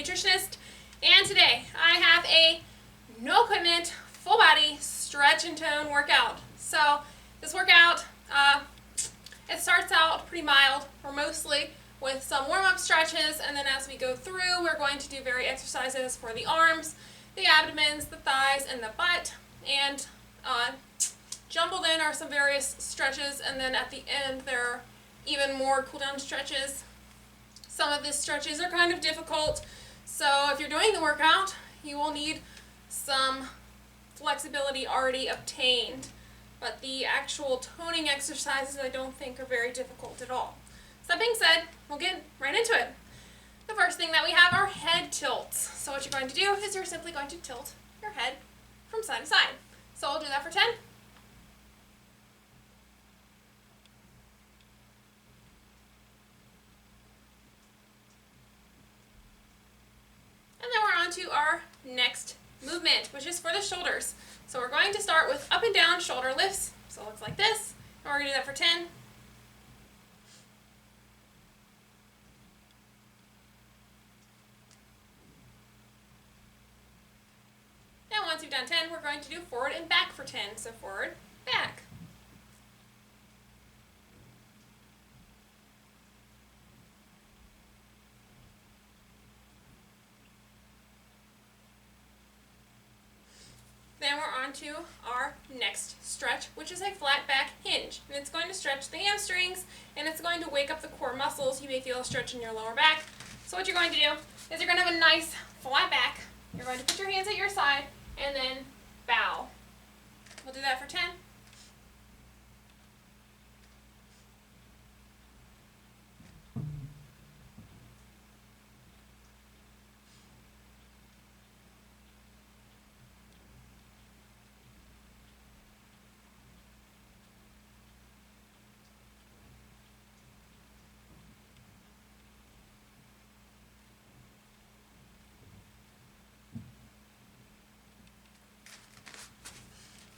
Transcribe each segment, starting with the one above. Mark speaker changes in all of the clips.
Speaker 1: nutritionist, and today I have a no equipment, full body stretch and tone workout. So this workout, it starts out pretty mild, or mostly with some warm-up stretches, and then as we go through, we're going to do various exercises for the arms, the abdomens, the thighs, and the butt, and jumbled in are some various stretches, and then at the end there are even more cool-down stretches. Some of the stretches are kind of difficult, so if you're doing the workout, you will need some flexibility already obtained. But the actual toning exercises I don't think are very difficult at all. So that being said, we'll get right into it. The first thing that we have are head tilts. So what you're going to do is you're simply going to tilt your head from side to side. So we'll do that for 10. And then we're on to our next movement, which is for the shoulders. So we're going to start with up and down shoulder lifts. So it looks like this. And we're going to do that for 10. And once you've done 10, we're going to do forward and back for 10. So forward, back. Then we're on to our next stretch, which is a flat back hinge. And it's going to stretch the hamstrings, and it's going to wake up the core muscles. You may feel a stretch in your lower back. So what you're going to do is you're going to have a nice flat back. You're going to put your hands at your side, and then bow. We'll do that for 10.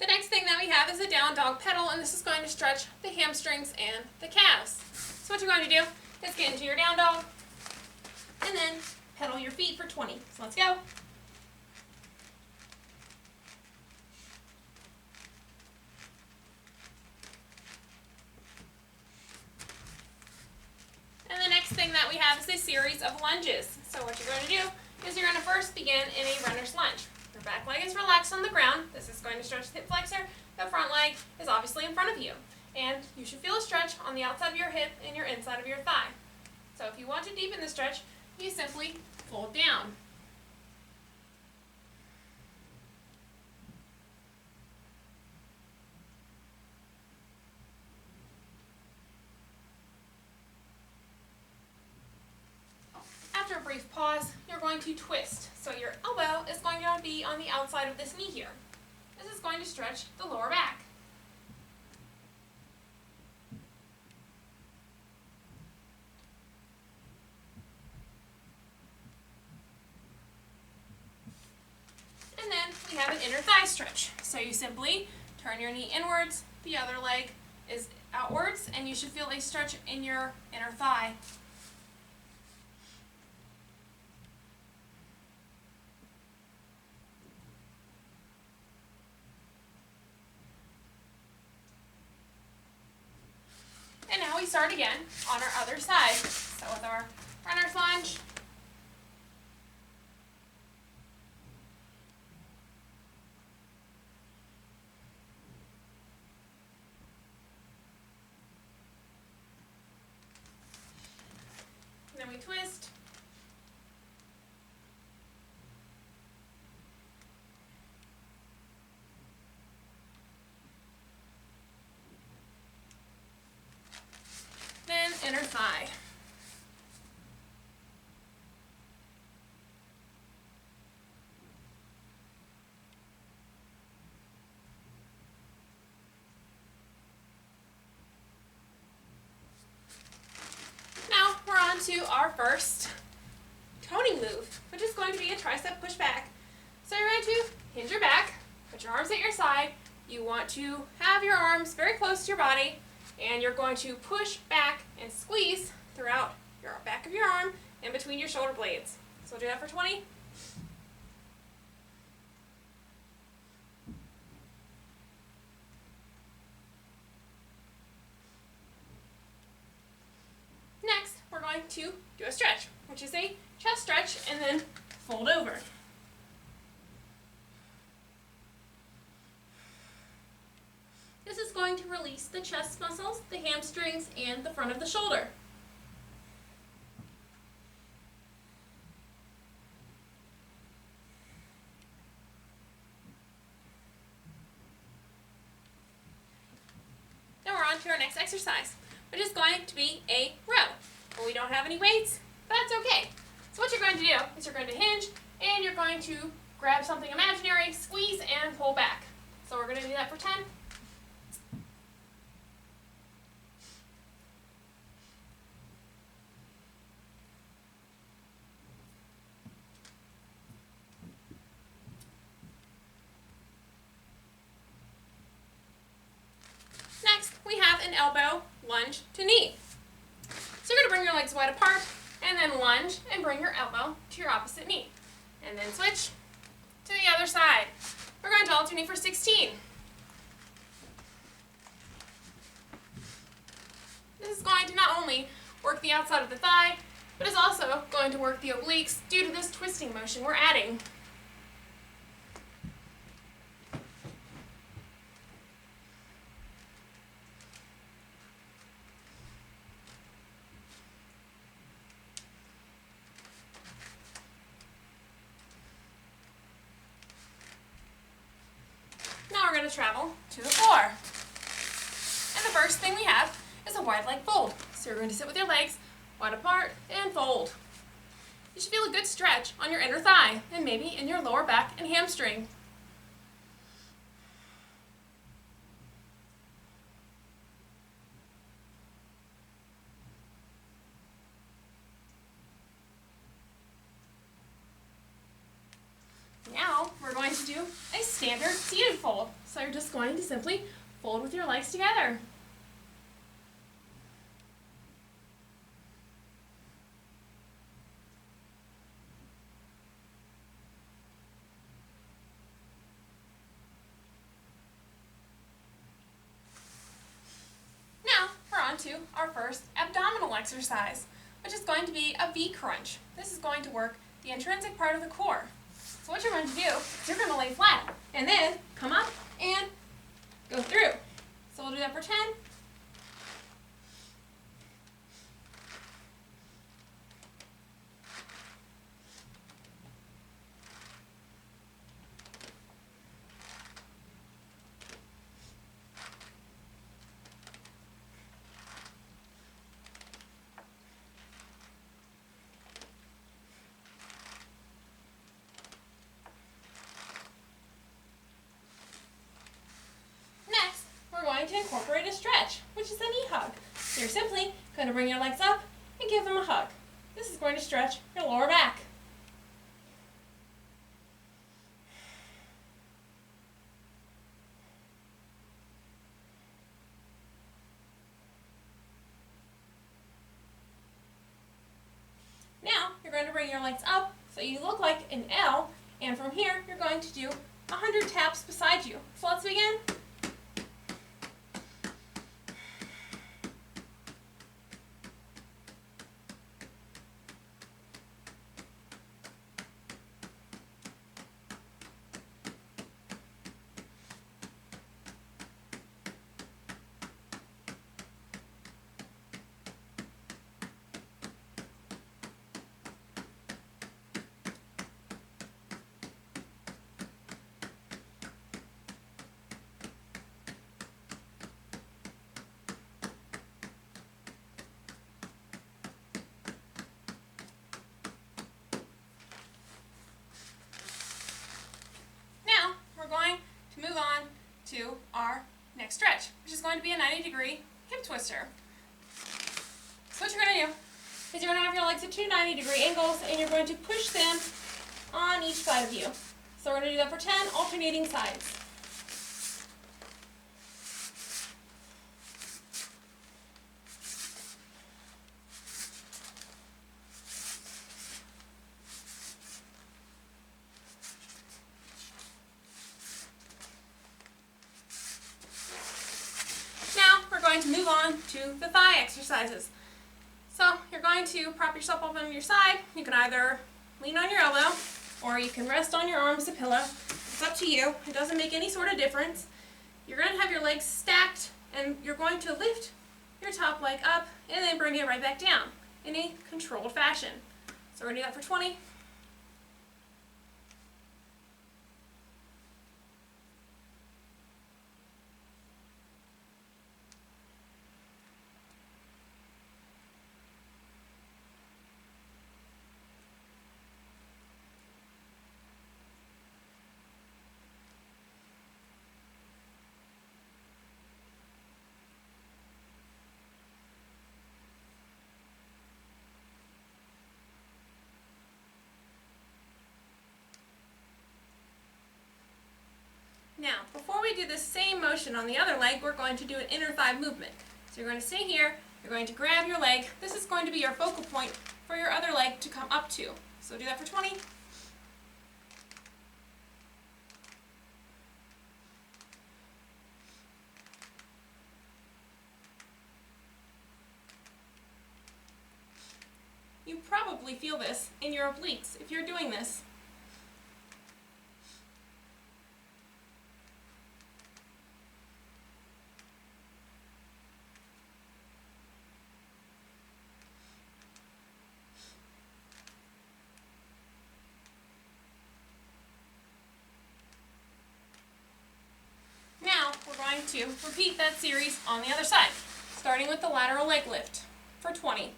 Speaker 1: The next thing that we have is a down dog pedal, and this is going to stretch the hamstrings and the calves. So what you're going to do is get into your down dog, and then pedal your feet for 20. So let's go. And the next thing that we have is a series of lunges. So what you're going to do is you're going to first begin in a runner's lunge. Your back leg is relaxed on the ground. This is going to stretch the hip flexor. The front leg is obviously in front of you. And you should feel a stretch on the outside of your hip and your inside of your thigh. So if you want to deepen the stretch, you simply fold down. After a brief pause, you're going to twist. So your elbow is going to be on the outside of this knee here. This is going to stretch the lower back. And then we have an inner thigh stretch. So you simply turn your knee inwards, the other leg is outwards, and you should feel a stretch in your inner thigh. And now we start again on our other side. So with our runner's lunge, and then we twist, then inner thigh. Now we're on to our first toning move, which is going to be a tricep push back. So you're going to hinge your back, put your arms at your side. You want to have your arms very close to your body, and you're going to push back and squeeze throughout your back of your arm and between your shoulder blades. So we'll do that for 20. Next, we're going to do a stretch, which is a chest stretch and then fold over. This is going to release the chest muscles, the hamstrings, and the front of the shoulder. Now we're on to our next exercise, which is going to be a row. Well, we don't have any weights, but that's okay. So what you're going to do is you're going to hinge, and you're going to grab something imaginary, squeeze, and pull back. So we're going to do that for 10. Next, we have an elbow lunge to knee. So you're going to bring your legs wide apart, and then lunge and bring your elbow to your opposite knee. And then switch to the other side. We're going to alternate for 16. This is going to not only work the outside of the thigh, but is also going to work the obliques due to this twisting motion we're adding. Now we're going to travel to the floor. And the first thing we have is a wide leg fold. So you're going to sit with your legs wide apart and fold. You should feel a good stretch on your inner thigh and maybe in your lower back and hamstring. Now we're going to do a standard seated fold. So you're just going to simply fold with your legs together. Now we're on to our first abdominal exercise, which is going to be a V crunch. This is going to work the intrinsic part of the core. So what you're going to do is you're going to lay flat and then come up and go through. So we'll do that for 10. To incorporate a stretch, which is a knee hug. So you're simply going to bring your legs up and give them a hug. This is going to stretch your lower back. Now you're going to bring your legs up so you look like an L, and from here you're going to do 100 taps beside you. So let's begin. To our next stretch, which is going to be a 90-degree hip twister. So what you're going to do is you're going to have your legs at two 90-degree angles, and you're going to push them on each side of you. So we're going to do that for 10 alternating sides. going to move on to the thigh exercises. So you're going to prop yourself up on your side. You can either lean on your elbow or you can rest on your arm as a pillow. It's up to you. It doesn't make any sort of difference. You're going to have your legs stacked and you're going to lift your top leg up and then bring it right back down in a controlled fashion. So we're going to do that for 20. Now, before we do the same motion on the other leg, we're going to do an inner thigh movement. So you're going to sit here, you're going to grab your leg. This is going to be your focal point for your other leg to come up to. So do that for 20. You probably feel this in your obliques if you're doing this. Now we're going to repeat that series on the other side, starting with the lateral leg lift for 20.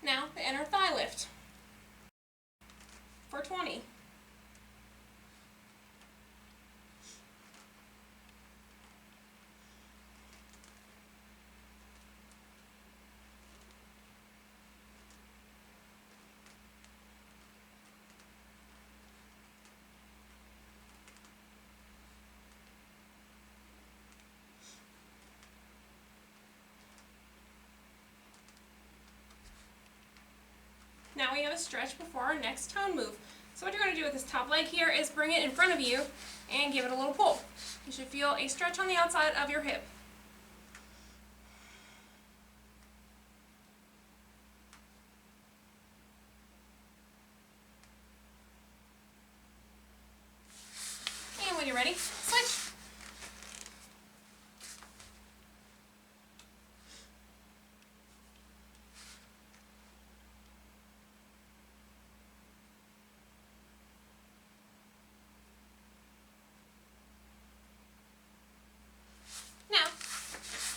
Speaker 1: Now the inner thigh lift for 20. Now we have a stretch before our next tone move. So what you're going to do with this top leg here is bring it in front of you and give it a little pull. You should feel a stretch on the outside of your hip. And when you're ready, switch.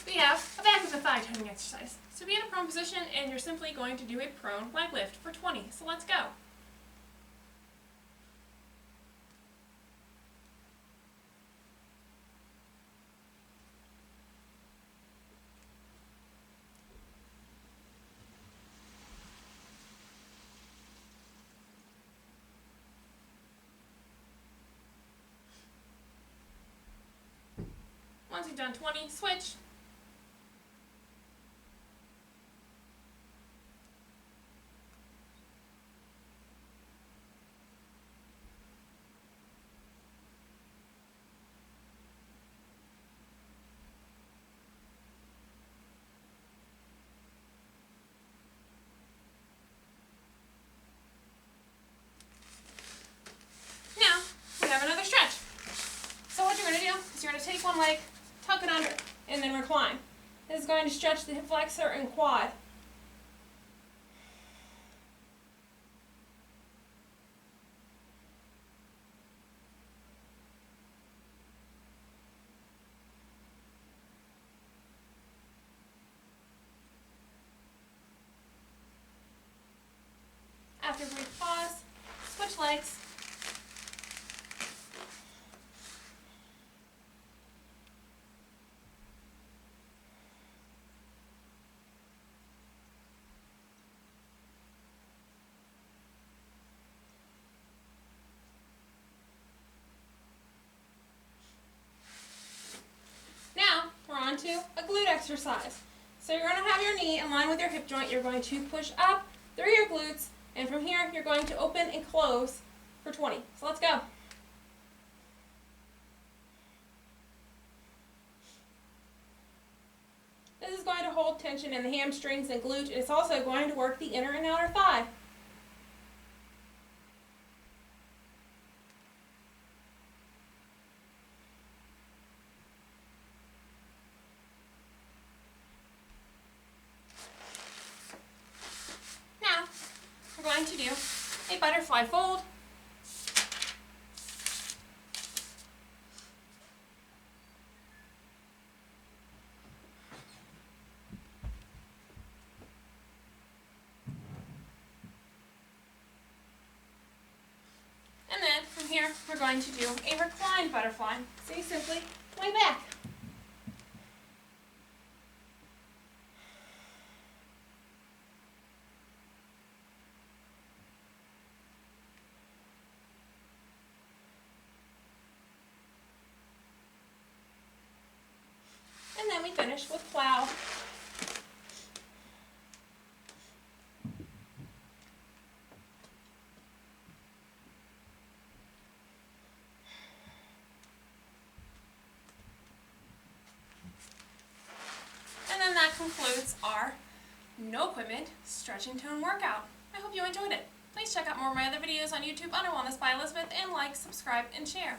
Speaker 1: We have a back of the thigh toning exercise. So be in a prone position and you're simply going to do a prone leg lift for 20. So let's go. Once you've done 20, switch. Now, we have another stretch. So what you're going to do is you're going to take one leg, tuck it under, and then recline. This is going to stretch the hip flexor and quad. After a brief pause, switch legs. exercise. So you're going to have your knee in line with your hip joint. You're going to push up through your glutes, and from here you're going to open and close for 20. So let's go. This is going to hold tension in the hamstrings and glute, and it's also going to work the inner and outer thigh. Now, we're going to do a butterfly fold. And then from here, we're going to do a recline butterfly. So you simply lay back. And then we finish with plow. And then that concludes our no equipment stretch and tone workout. I hope you enjoyed it. Please check out more of my other videos on YouTube under Wellness by Elizabeth, and like, subscribe, and share.